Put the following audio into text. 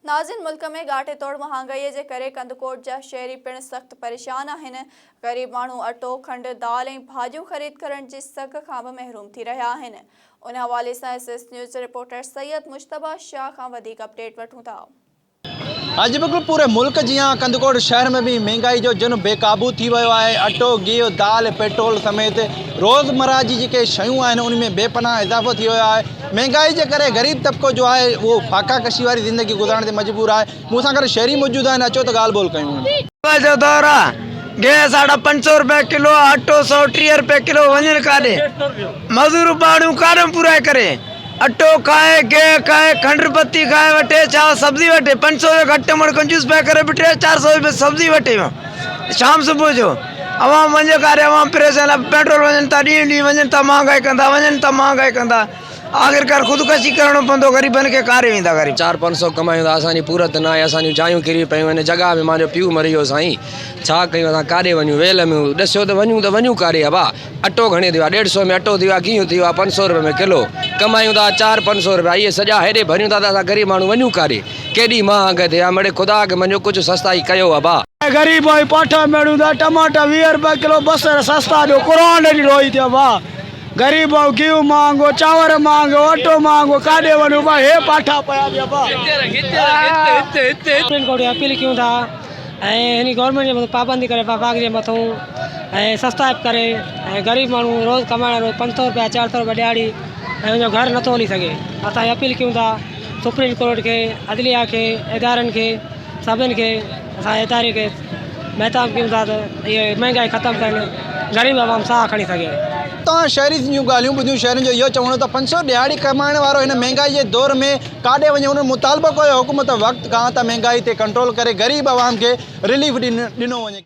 नाज़िन मुल्क में गाटे तोड़ महांगाई जे करे कंदकोट जा शहरी पिण सख्त परेशान आहिनि। गरीब माण्हू अटो, खंड, दाल ऐं भाजियूं ख़रीद करण जी सघ खां बि महरूम थी रहिया आहिनि। उन हवाले सां SS news reporter Syed Mushtaba Shah खां वधीक अपडेट वठूं था। अॼु बिल्कुलु पूरे मुल्क जीअं कंदकोट शहर में भी महंगाई जो जिन बेकाबू थी वियो आहे। अटो, गिहु, दाल, पेट्रोल समेत रोज़मर्रा जी जेके शयूं आहिनि उन में बेपनाह इज़ाफ़ो थी वियो आहे। महंगाई जे करे गरीब तबको जो आहे उहो फाका कशी वारी ज़िंदगी गुज़ारण ते मजबूर आहे। मूं सां गॾु शहरी मौजूद आहिनि, अचो त ॻाल्हि ॿोल कयूं। जो दौर आहे, गैस साढ़ा 500 रुपए किलो, अटो 130 रुपए किलो, वञनि काॾे मज़दूर माण्हू काॾे पूरा करे। अटो खाए, गिह खाए, खंड पत्ती खाए वठे, छा सब्जी वठे 500 जो घटि मण कंजूस पे करे बिठे 400 रुपए सब्जी वठे शाम सुबुह जो। अवाम वञे काॾे, अवाम परेशान आहे। पेट्रोल वञनि था, ॾींहुं वञनि था, महंगाई कंदा वञनि था, महंगाई कंदा। आख़िरकार ख़ुदकशी करणो पवंदो, ग़रीबनि खे कारे वेंदा। ग़रीब 400-500 कमायूं था, असांजी पूरत न आहे। असांजूं जायूं किरी पियूं आहिनि। जॻह में मुंहिंजो पीउ मरी वियो साईं, छा कयूं असां? काॾे वञूं? वेल में ॾसियो त वञूं काॾे? अबा अटो घणे थियो आहे? 150 में अटो थियो आहे, गिहु थियो आहे 500 रुपए में किलो, कमायूं था 400-500 रुपया। इहे सॼा हेॾे भरियूं था त असां ग़रीब माण्हू वञूं काॾे? केॾी महांगाई थिए आहे, मड़े ख़ुदा खे मञो कुझु सस्ताई कयो अबा। गरीब भाई पाठा मेड़ू था, टमाटा 20 रुपए किलो, बसर सस्ता ॾियो, क़ुरान ॾेढी रोई थियो भाउ। गरीब भाऊ गिहु महांगो, चांवर महांगो, अटो महांगो, काॾे वञूं भाई? हे पाठा पिया पिया भाउ। अपील कयूं था ऐं हिन गवर्नमेंट जे पाबंदी करे पाक जे मथां ऐं सस्ता करे। ऐं गरीब माण्हू रोज़ कमाइण 500 रुपया 400 रुपया दिहाड़ी ऐं हुनजो घर नथो हली सघे। असां अपील कयूं था सुप्रीम कोर्ट खे, अदलिया खे, इदारनि खे, सभिनि खे असां इदारे खे महताब कयूं था त इहे महांगाई ख़तमु कनि, ग़रीब आवाम साह खणी सघे। तव्हां शहरी जूं ॻाल्हियूं ॿुधियूं। शहरनि जो इहो चवणो त 500 दिहाड़ी कमाइण वारो हिन महांगाई जे दौर में काॾे वञे? उन्हनि मुतालबो कयो हुकूमत वक़्तु खां त महांगाई ते कंट्रोल करे गरीब आवाम खे रिलीफ ॾिनो वञे।